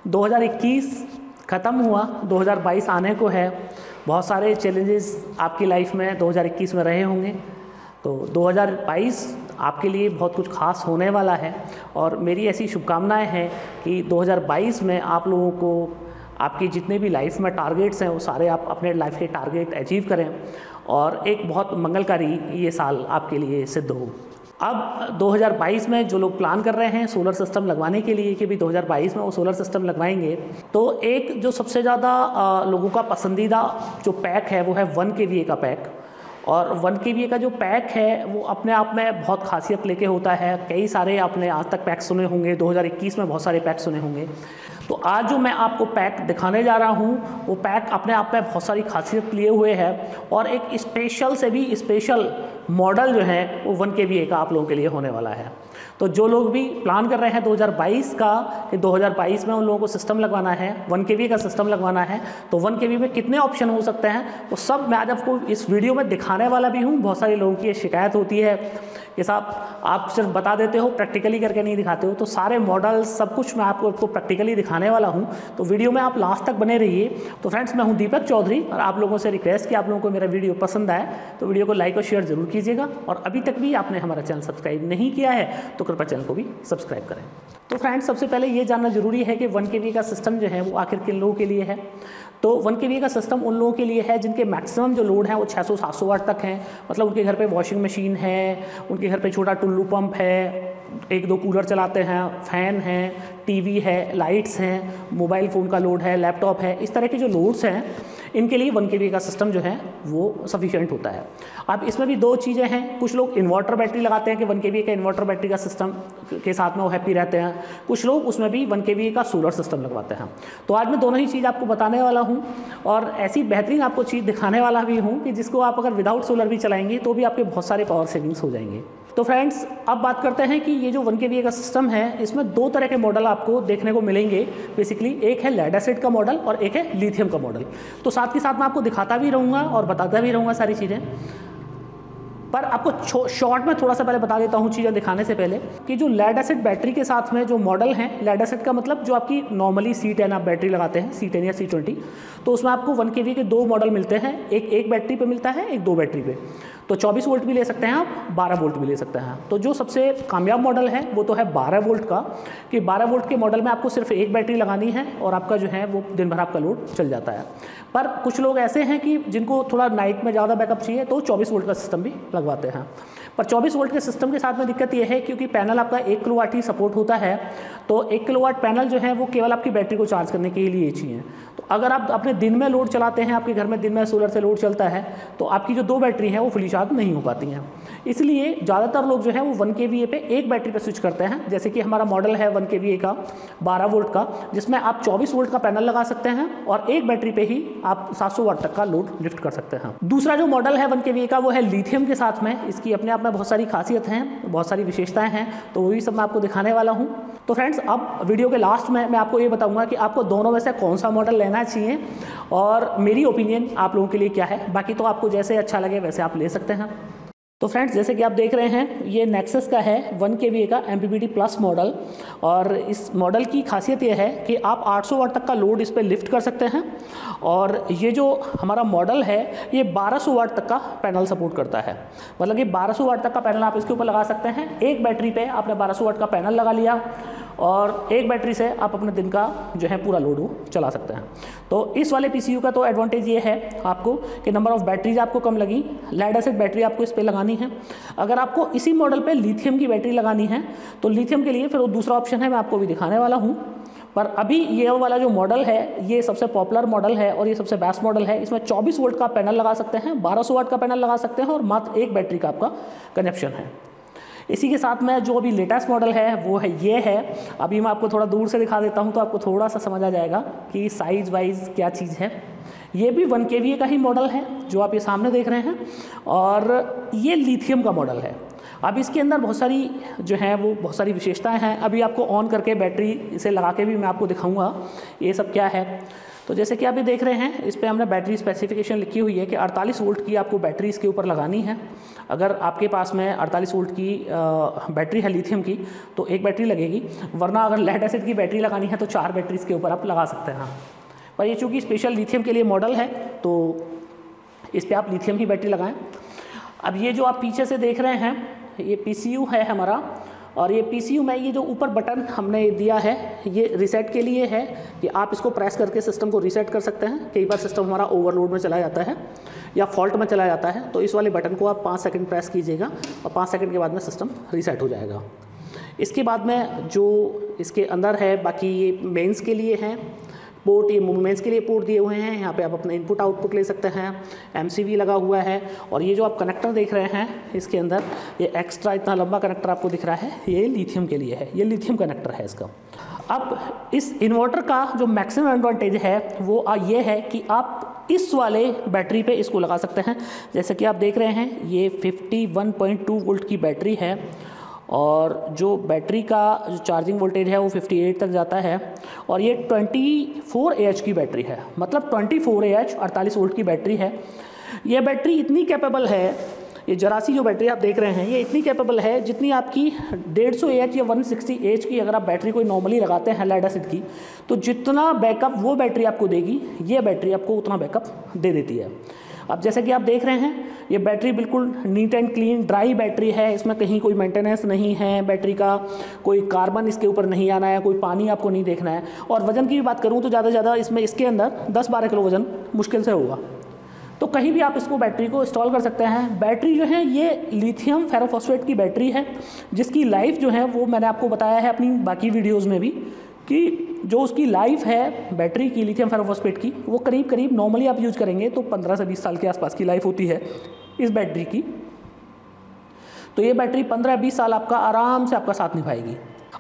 2021 ख़त्म हुआ, 2022 आने को है। बहुत सारे चैलेंजेस आपकी लाइफ में 2021 में रहे होंगे, तो 2022 आपके लिए बहुत कुछ खास होने वाला है। और मेरी ऐसी शुभकामनाएं हैं कि 2022 में आप लोगों को आपके जितने भी लाइफ में टारगेट्स हैं वो सारे आप अपने लाइफ के टारगेट अचीव करें और एक बहुत मंगलकारी ये साल आपके लिए सिद्ध हो। अब 2022 में जो लोग प्लान कर रहे हैं सोलर सिस्टम लगवाने के लिए कि भी 2022 में वो सोलर सिस्टम लगवाएंगे, तो एक जो सबसे ज़्यादा लोगों का पसंदीदा जो पैक है वो है 1 kVA का पैक। और 1 kVA का जो पैक है वो अपने आप में बहुत खासियत लेके होता है। कई सारे आपने आज तक पैक सुने होंगे, 2021 में बहुत सारे पैक सुने होंगे। तो आज जो मैं आपको पैक दिखाने जा रहा हूँ वो पैक अपने आप में बहुत सारी खासियत लिए हुए है और एक स्पेशल से भी स्पेशल मॉडल जो है वो 1 kVA का आप लोगों के लिए होने वाला है। तो जो लोग भी प्लान कर रहे हैं 2022 का कि 2022 में उन लोगों को सिस्टम लगवाना है, 1 kVA का सिस्टम लगवाना है, तो 1 kVA में कितने ऑप्शन हो सकते हैं वो सब मैं आज आपको इस वीडियो में दिखाने वाला भी हूँ। बहुत सारे लोगों की ये शिकायत होती है कि साहब आप सिर्फ बता देते हो, प्रैक्टिकली करके नहीं दिखाते हो। तो सारे मॉडल सब कुछ मैं आपको प्रैक्टिकली दिखाने वाला हूँ, तो वीडियो में आप लास्ट तक बने रहिए। तो फ्रेंड्स, मैं हूँ दीपक चौधरी और आप लोगों से रिक्वेस्ट कि आप लोगों को मेरा वीडियो पसंद आए तो वीडियो को लाइक और शेयर जरूर कीजिएगा। और अभी तक भी आपने हमारा चैनल सब्सक्राइब नहीं किया है तो कृपया चैनल को भी सब्सक्राइब करें। तो फ्रेंड्स, सबसे पहले ये जानना जरूरी है कि 1 kVA का सिस्टम जो है वो आखिर किन लोगों के लिए है। तो 1 kVA का सिस्टम उन लोगों के लिए है जिनके मैक्सिमम जो लोड है वो 600-700 वाट तक है। मतलब उनके घर पे वॉशिंग मशीन है, उनके घर पे छोटा टुल्लू पंप है, 1-2 कूलर चलाते हैं, फ़ैन है, टीवी है, लाइट्स हैं, मोबाइल फ़ोन का लोड है, लैपटॉप है। इस तरह के जो लोड्स हैं इनके लिए 1 kVA का सिस्टम जो है वो सफिशिएंट होता है। अब इसमें भी 2 चीज़ें हैं। कुछ लोग इन्वर्टर बैटरी लगाते हैं कि 1 kVA का इन्वर्टर बैटरी का सिस्टम के साथ में वो हैप्पी रहते हैं। कुछ लोग उसमें भी 1 kVA का सोलर सिस्टम लगवाते हैं। तो आज मैं दोनों ही चीज़ आपको बताने वाला हूँ और ऐसी बेहतरीन आपको चीज़ दिखाने वाला भी हूँ कि जिसको आप अगर विदाउट सोलर भी चलाएंगे तो भी आपके बहुत सारे पावर सेविंग्स हो जाएंगे। तो फ्रेंड्स, अब बात करते हैं कि ये जो 1 kVA का सिस्टम है इसमें 2 तरह के मॉडल आपको देखने को मिलेंगे। बेसिकली एक है लेड एसिड का मॉडल और एक है लिथियम का मॉडल। तो साथ के साथ मैं आपको दिखाता भी रहूँगा और बताता भी रहूँगा सारी चीज़ें। पर आपको शॉर्ट में थोड़ा सा पहले बता देता हूँ चीज़ें दिखाने से पहले कि जो लेड एसिड बैटरी के साथ में जो मॉडल हैं, लेड एसिड का मतलब जो आपकी नॉर्मली C10 आप बैटरी लगाते हैं, C10 या C20, तो उसमें आपको 1 kVA के 2 मॉडल मिलते हैं। एक बैटरी पे मिलता है, एक 2 बैटरी पे। तो 24 वोल्ट भी ले सकते हैं आप, 12 वोल्ट भी ले सकते हैं। तो जो सबसे कामयाब मॉडल है वो तो है 12 वोल्ट का, कि 12 वोल्ट के मॉडल में आपको सिर्फ एक बैटरी लगानी है और आपका जो है वो दिन भर आपका लोड चल जाता है। पर कुछ लोग ऐसे हैं कि जिनको थोड़ा नाइट में ज़्यादा बैकअप चाहिए तो 24 वोल्ट का सिस्टम भी लगवाते हैं। पर 24 वोल्ट के सिस्टम के साथ में दिक्कत यह है क्योंकि पैनल आपका 1 किलोवाट ही सपोर्ट होता है, तो 1 किलोवाट पैनल जो है वो केवल आपकी बैटरी को चार्ज करने के लिए चाहिए। तो अगर आप अपने दिन में लोड चलाते हैं, आपके घर में दिन में सोलर से लोड चलता है, तो आपकी जो 2 बैटरी हैं वो फुली चार्ज नहीं हो पाती हैं। इसलिए ज़्यादातर लोग जो है वो 1 kVA पे एक बैटरी पे स्विच करते हैं। जैसे कि हमारा मॉडल है 1 kVA का 12 वोल्ट का, जिसमें आप 24 वोल्ट का पैनल लगा सकते हैं और एक बैटरी पे ही आप 700 वाट तक का लोड लिफ्ट कर सकते हैं। दूसरा जो मॉडल है 1 kVA का वो है लिथियम के साथ में। इसकी अपने आप में बहुत सारी खासियत हैं, बहुत सारी विशेषताएं हैं, तो वही सब मैं आपको दिखाने वाला हूँ। तो फ्रेंड्स, अब वीडियो के लास्ट में मैं आपको ये बताऊंगा कि आपको दोनों में से कौन सा मॉडल लेना चाहिए और मेरी ओपिनियन आप लोगों के लिए क्या है। बाकी तो आपको जैसे अच्छा लगे वैसे आप ले सकते हैं। तो फ्रेंड्स, जैसे कि आप देख रहे हैं ये नेक्सस का है 1 kVA का MPPT प्लस मॉडल। और इस मॉडल की खासियत ये है कि आप 800 वाट तक का लोड इस पर लिफ्ट कर सकते हैं। और ये जो हमारा मॉडल है ये 1200 वाट तक का पैनल सपोर्ट करता है। मतलब कि 1200 वाट तक का पैनल आप इसके ऊपर लगा सकते हैं। एक बैटरी पे आपने 1200 वाट का पैनल लगा लिया और एक बैटरी से आप अपने दिन का जो है पूरा लोड वो चला सकते हैं। तो इस वाले PCU का तो एडवांटेज ये है आपको कि नंबर ऑफ़ बैटरीज आपको कम लगी। लेड एसिड बैटरी आपको इस पर लगानी है। अगर आपको इसी मॉडल पे लिथियम की बैटरी लगानी है तो लिथियम के लिए फिर वो दूसरा ऑप्शन है, मैं आपको भी दिखाने वाला हूँ। पर अभी ये वाला जो मॉडल है ये सबसे पॉपुलर मॉडल है और ये सबसे बेस्ट मॉडल है। इसमें 24 वोल्ट का पैनल लगा सकते हैं, 1200 वाट का पैनल लगा सकते हैं और मात्र एक बैटरी का आपका कनेक्शन है। इसी के साथ में जो अभी लेटेस्ट मॉडल है वो है ये है। अभी मैं आपको थोड़ा दूर से दिखा देता हूँ तो आपको थोड़ा सा समझ आ जाएगा कि साइज़ वाइज क्या चीज़ है। ये भी 1 kVA का ही मॉडल है जो आप ये सामने देख रहे हैं और ये लिथियम का मॉडल है। अब इसके अंदर बहुत सारी जो है वो बहुत सारी विशेषताएं हैं। अभी आपको ऑन करके बैटरी इसे लगा के भी मैं आपको दिखाऊंगा ये सब क्या है। तो जैसे कि आप ये देख रहे हैं, इस पे हमने बैटरी स्पेसिफिकेशन लिखी हुई है कि 48 वोल्ट की आपको बैटरी इसके ऊपर लगानी है। अगर आपके पास में 48 वोल्ट की बैटरी है लिथियम की तो एक बैटरी लगेगी, वरना अगर लेड एसिड की बैटरी लगानी है तो 4 बैटरी इसके ऊपर आप लगा सकते हैं। पर ये चूँकि स्पेशल लिथियम के लिए मॉडल है तो इस पर आप लिथियम ही बैटरी लगाएं। अब ये जो आप पीछे से देख रहे हैं ये PCU है हमारा, और ये PCU में ये जो ऊपर बटन हमने दिया है ये रीसेट के लिए है कि आप इसको प्रेस करके सिस्टम को रीसेट कर सकते हैं। कई बार सिस्टम हमारा ओवरलोड में चला जाता है या फॉल्ट में चला जाता है, तो इस वाले बटन को आप 5 सेकंड प्रेस कीजिएगा और 5 सेकंड के बाद में सिस्टम रीसेट हो जाएगा। इसके बाद में जो इसके अंदर है बाकी ये मेंस के लिए हैं पोर्ट, ये मेंस के लिए पोर्ट दिए हुए हैं। यहाँ पे आप अपना इनपुट आउटपुट ले सकते हैं, MCV लगा हुआ है। और ये जो आप कनेक्टर देख रहे हैं इसके अंदर ये एक्स्ट्रा इतना लंबा कनेक्टर आपको दिख रहा है, ये लिथियम के लिए है, ये लिथियम कनेक्टर है इसका। अब इस इन्वर्टर का जो मैक्सिमम एडवांटेज है वो ये है कि आप इस वाले बैटरी पे इसको लगा सकते हैं। जैसे कि आप देख रहे हैं ये 51.2 वोल्ट की बैटरी है और जो बैटरी का जो चार्जिंग वोल्टेज है वो 58 तक जाता है और ये 24 AH की बैटरी है, मतलब 24 AH 48 वोल्ट की बैटरी है। ये बैटरी इतनी कैपेबल है, ये जरा सी जो बैटरी आप देख रहे हैं ये इतनी कैपेबल है जितनी आपकी 150 AH या 160 AH की अगर आप बैटरी कोई नॉर्मली लगाते हैं लेड एसिड की, तो जितना बैकअप वो बैटरी आपको देगी ये बैटरी आपको उतना बैकअप दे देती है। अब जैसे कि आप देख रहे हैं ये बैटरी बिल्कुल neat and clean dry battery है, इसमें कहीं कोई मेंटेनेंस नहीं है बैटरी का, कोई कार्बन इसके ऊपर नहीं आना है, कोई पानी आपको नहीं देखना है। और वज़न की भी बात करूँ तो ज़्यादा से ज़्यादा इसमें इसके अंदर 10-12 किलो वज़न मुश्किल से होगा, तो कहीं भी आप इसको बैटरी को इंस्टॉल कर सकते हैं। बैटरी जो है ये लिथियम फेरोफॉस्फेट की बैटरी है जिसकी लाइफ जो है वो मैंने आपको बताया है अपनी बाकी वीडियोज़ में भी कि जो उसकी लाइफ है बैटरी की लिथियम फेरोफॉस्फेट की वो करीब नॉर्मली आप यूज करेंगे तो 15 से 20 साल के आसपास की लाइफ होती है इस बैटरी की। तो ये बैटरी 15-20 साल आपका आराम से आपका साथ निभाएगी।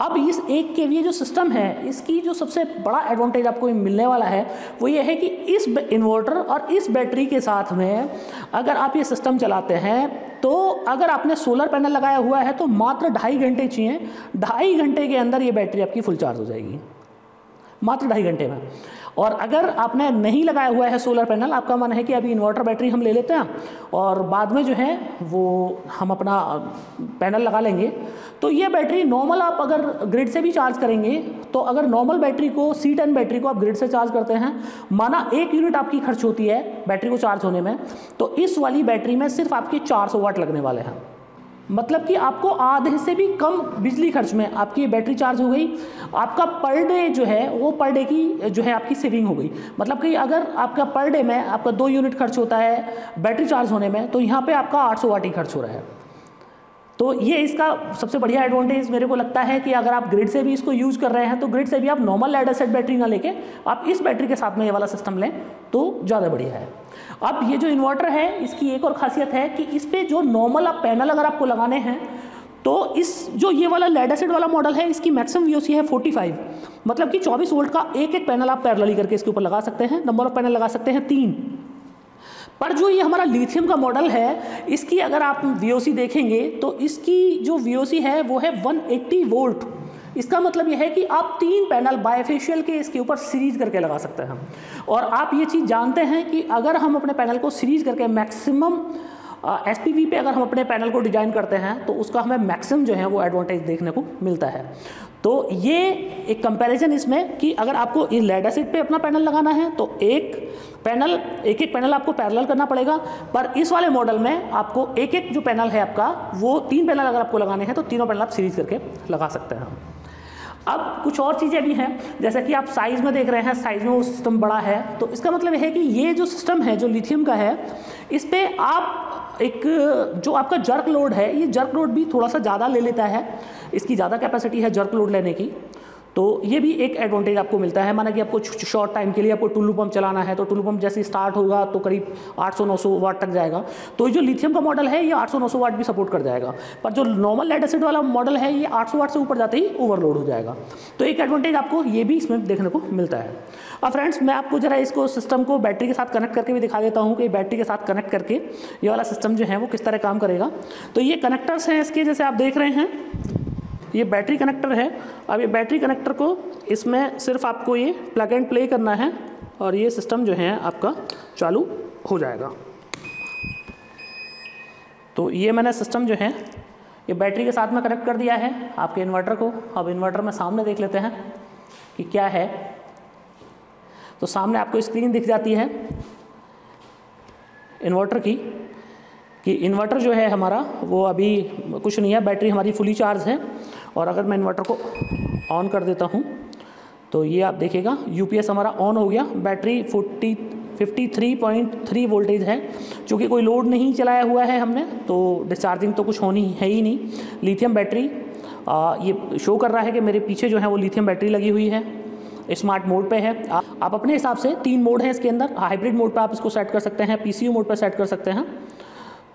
अब इस 1 kVA जो सिस्टम है इसकी जो सबसे बड़ा एडवांटेज आपको मिलने वाला है वो ये है कि इस इन्वर्टर और इस बैटरी के साथ में अगर आप ये सिस्टम चलाते हैं तो अगर आपने सोलर पैनल लगाया हुआ है तो मात्र 2.5 घंटे चाहिए, 2.5 घंटे के अंदर ये बैटरी आपकी फुल चार्ज हो जाएगी, मात्र 2.5 घंटे में। और अगर आपने नहीं लगाया हुआ है सोलर पैनल, आपका मन है कि अभी इन्वर्टर बैटरी हम ले लेते हैं और बाद में जो है वो हम अपना पैनल लगा लेंगे, तो ये बैटरी नॉर्मल आप अगर ग्रिड से भी चार्ज करेंगे तो अगर नॉर्मल बैटरी को C10 बैटरी को आप ग्रिड से चार्ज करते हैं, माना 1 यूनिट आपकी खर्च होती है बैटरी को चार्ज होने में, तो इस वाली बैटरी में सिर्फ आपके 400 वाट लगने वाले हैं। मतलब कि आपको आधे से भी कम बिजली खर्च में आपकी बैटरी चार्ज हो गई। आपका पर डे जो है वो पर डे की जो है आपकी सेविंग हो गई। मतलब कि अगर आपका पर डे में आपका 2 यूनिट खर्च होता है बैटरी चार्ज होने में, तो यहाँ पे आपका 800 वाट ही खर्च हो रहा है। तो ये इसका सबसे बढ़िया एडवांटेज मेरे को लगता है कि अगर आप ग्रिड से भी इसको यूज कर रहे हैं तो ग्रिड से भी आप नॉर्मल लेड एसिड बैटरी ना लेके आप इस बैटरी के साथ में ये वाला सिस्टम लें तो ज़्यादा बढ़िया है। अब ये जो इन्वर्टर है इसकी एक और खासियत है कि इस पर जो नॉर्मल आप पैनल अगर आपको लगाने हैं तो इस जो ये वाला लेड एसिड वाला मॉडल है इसकी मैक्सिमम VOC है 45, मतलब कि 24 वोल्ट का एक पैनल आप पैरेलली करके इसके ऊपर लगा सकते हैं। नंबर ऑफ पैनल लगा सकते हैं 3। पर जो ये हमारा लिथियम का मॉडल है इसकी अगर आप VOC देखेंगे तो इसकी जो VOC है वो है 180 वोल्ट। इसका मतलब यह है कि आप 3 पैनल बायफेशियल के इसके ऊपर सीरीज करके लगा सकते हैं। और आप ये चीज़ जानते हैं कि अगर हम अपने पैनल को सीरीज करके मैक्सिमम SPV पे अगर हम अपने पैनल को डिजाइन करते हैं तो उसका हमें मैक्सिमम जो है वो एडवांटेज देखने को मिलता है। तो ये एक कंपैरिजन इसमें कि अगर आपको इस लेड एसिड पे अपना पैनल लगाना है तो एक एक पैनल आपको पैरेलल करना पड़ेगा, पर इस वाले मॉडल में आपको एक जो पैनल है आपका वो 3 पैनल अगर आपको लगाने हैं तो तीनों पैनल आप सीरीज करके लगा सकते हैं। अब कुछ और चीज़ें भी हैं, जैसे कि आप साइज़ में देख रहे हैं, साइज़ में वो सिस्टम बड़ा है, तो इसका मतलब है कि ये जो सिस्टम है जो लिथियम का है इस पर आप एक जो आपका जर्क लोड है ये जर्क लोड भी थोड़ा सा ज़्यादा ले लेता है, इसकी ज़्यादा कैपेसिटी है जर्क लोड लेने की। तो ये भी एक एडवांटेज आपको मिलता है। माना कि आपको शॉर्ट टाइम के लिए आपको टुल्लू पंप चलाना है तो टुल्लू पंप जैसे स्टार्ट होगा तो करीब 800-900 वाट तक जाएगा, तो ये जो लिथियम का मॉडल है ये 800-900 वाट भी सपोर्ट कर जाएगा। पर जो नॉर्मल लेड एसिड वाला मॉडल है ये 800 वाट से ऊपर जाते ही ओवरलोड हो जाएगा। तो एक एडवांटेज आपको ये भी इसमें देखने को मिलता है। अब फ्रेंड्स मैं आपको जरा इसको सिस्टम को बैटरी के साथ कनेक्ट करके भी दिखा देता हूँ कि बैटरी के साथ कनेक्ट करके ये वाला सिस्टम जो है वो किस तरह काम करेगा। तो ये कनेक्टर्स हैं इसके, जैसे आप देख रहे हैं ये बैटरी कनेक्टर है। अब ये बैटरी कनेक्टर को इसमें सिर्फ आपको ये प्लग एंड प्ले करना है और ये सिस्टम जो है आपका चालू हो जाएगा। तो ये मैंने सिस्टम जो है ये बैटरी के साथ में कनेक्ट कर दिया है आपके इन्वर्टर को। अब इन्वर्टर में सामने देख लेते हैं कि क्या है। तो सामने आपको स्क्रीन दिख जाती है इन्वर्टर की, कि इन्वर्टर जो है हमारा वो अभी कुछ नहीं है, बैटरी हमारी फुली चार्ज है। और अगर मैं इन्वर्टर को ऑन कर देता हूँ तो ये आप देखिएगा यूपीएस हमारा ऑन हो गया। बैटरी 53.3 वोल्टेज है। चूँकि कोई लोड नहीं चलाया हुआ है हमने, तो डिस्चार्जिंग तो कुछ होनी है ही नहीं। लिथियम बैटरी ये शो कर रहा है कि मेरे पीछे जो है वो लिथियम बैटरी लगी हुई है। स्मार्ट मोड पे है। आप अपने हिसाब से 3 मोड हैं इसके अंदर। हाइब्रिड मोड पे आप इसको सेट कर सकते हैं, पीसीयू मोड पे सेट कर सकते हैं,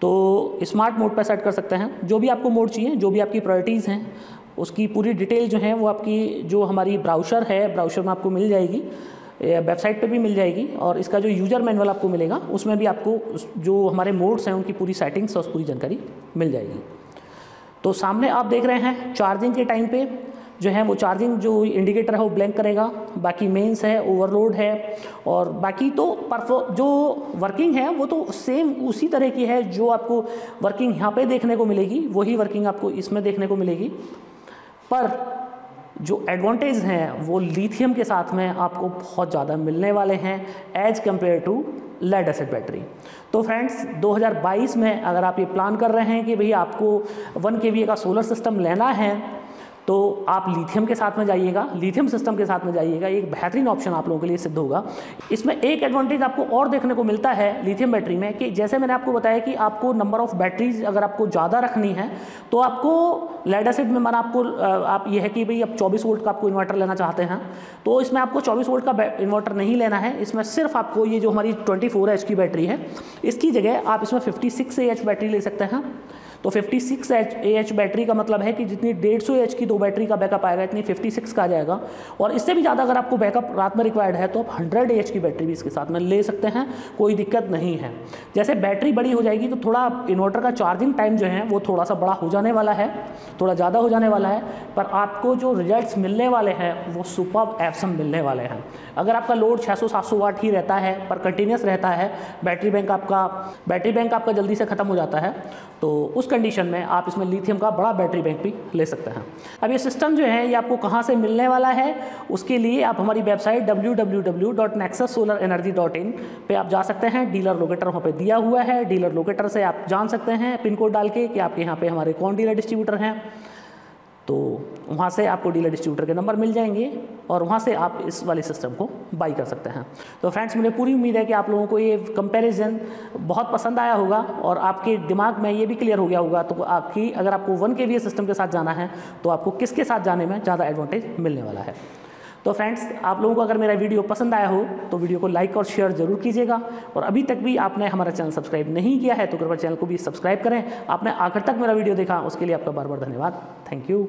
तो स्मार्ट मोड पे सेट कर सकते हैं। जो भी आपको मोड चाहिए, जो भी आपकी प्रायोरिटीज़ हैं, उसकी पूरी डिटेल जो है वो आपकी जो हमारी ब्राउज़र है, ब्राउज़र में आपको मिल जाएगी, वेबसाइट पे भी मिल जाएगी। और इसका जो यूज़र मैनुअल आपको मिलेगा उसमें भी आपको जो हमारे मोड्स हैं उनकी पूरी सेटिंग्स और पूरी जानकारी मिल जाएगी। तो सामने आप देख रहे हैं चार्जिंग के टाइम पे जो है वो चार्जिंग जो इंडिकेटर है वो ब्लैंक करेगा। बाकी मेंस है, ओवरलोड है, और बाकी तो जो वर्किंग है वो तो सेम उसी तरह की है। जो आपको वर्किंग यहाँ पे देखने को मिलेगी वही वर्किंग आपको इसमें देखने को मिलेगी। पर जो एडवांटेज हैं वो लिथियम के साथ में आपको बहुत ज़्यादा मिलने वाले हैं as compare to lead acid battery. तो फ्रेंड्स 2022 में अगर आप ये प्लान कर रहे हैं कि भई आपको 1 kVA का सोलर सिस्टम लेना है, तो आप लिथियम के साथ में जाइएगा, लिथियम सिस्टम के साथ में जाइएगा। एक बेहतरीन ऑप्शन आप लोगों के लिए सिद्ध होगा। इसमें एक एडवांटेज आपको और देखने को मिलता है लिथियम बैटरी में, कि जैसे मैंने आपको बताया कि आपको नंबर ऑफ बैटरीज अगर आपको ज़्यादा रखनी है तो आपको लेड एसिड में माना आपको आप ये है कि भाई अब 24 वोल्ट का आपको इन्वर्टर लेना चाहते हैं, तो इसमें आपको 24 वोल्ट का इन्वर्टर नहीं लेना है। इसमें सिर्फ आपको ये जो हमारी 24 AH की बैटरी है, इसकी जगह आप इसमें 56 AH बैटरी ले सकते हैं। तो 56 AH बैटरी का मतलब है कि जितनी 150 AH की 2 बैटरी का बैकअप आएगा, इतनी 56 का आ जाएगा। और इससे भी ज़्यादा अगर आपको बैकअप रात में रिक्वायर्ड है तो आप 100 AH की बैटरी भी इसके साथ में ले सकते हैं, कोई दिक्कत नहीं है। जैसे बैटरी बड़ी हो जाएगी तो थोड़ा इन्वर्टर का चार्जिंग टाइम जो है वो थोड़ा सा बड़ा हो जाने वाला है, थोड़ा ज़्यादा हो जाने वाला है, पर आपको जो रिजल्ट्स मिलने वाले हैं वो सुपर्ब एवसम मिलने वाले हैं। अगर आपका लोड 600-700 वाट ही रहता है पर कंटिन्यूस रहता है, बैटरी बैंक आपका जल्दी से ख़त्म हो जाता है, तो उस कंडीशन में आप इसमें लिथियम का बड़ा बैटरी बैंक भी ले सकते हैं। अब ये सिस्टम जो है ये आपको कहाँ से मिलने वाला है, उसके लिए आप हमारी वेबसाइट www.nexussolarenergy.in पे आप जा सकते हैं। डीलर लोकेटर वहाँ पे दिया हुआ है। डीलर लोकेटर से आप जान सकते हैं पिन कोड डाल के कि आपके यहाँ पे हमारे कौन डीलर डिस्ट्रीब्यूटर हैं। तो वहाँ से आपको डीलर डिस्ट्रीब्यूटर के नंबर मिल जाएंगे और वहाँ से आप इस वाले सिस्टम को बाई कर सकते हैं। तो फ्रेंड्स, मुझे पूरी उम्मीद है कि आप लोगों को ये कंपैरिजन बहुत पसंद आया होगा और आपके दिमाग में ये भी क्लियर हो गया होगा। तो आपकी अगर आपको 1 kVA सिस्टम के साथ जाना है तो आपको किसके साथ जाने में ज़्यादा एडवांटेज मिलने वाला है। तो फ्रेंड्स, आप लोगों को अगर मेरा वीडियो पसंद आया हो तो वीडियो को लाइक और शेयर जरूर कीजिएगा। और अभी तक भी आपने हमारा चैनल सब्सक्राइब नहीं किया है तो कृपया चैनल को भी सब्सक्राइब करें। आपने आखिर तक मेरा वीडियो देखा उसके लिए आपका बार बार धन्यवाद। Thank you.